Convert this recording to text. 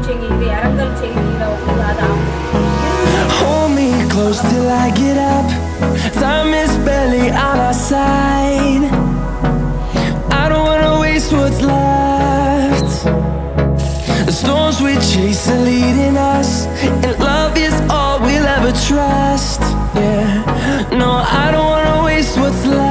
செய்யுது, இரங்கல் செய்தியில வந்து அதான். Hold me close till I get up. Time is barely on our side. I don't wanna waste what's left. The storms we chase are leading us, and love is all we'll ever trust. Yeah, no, I don't wanna waste what's left.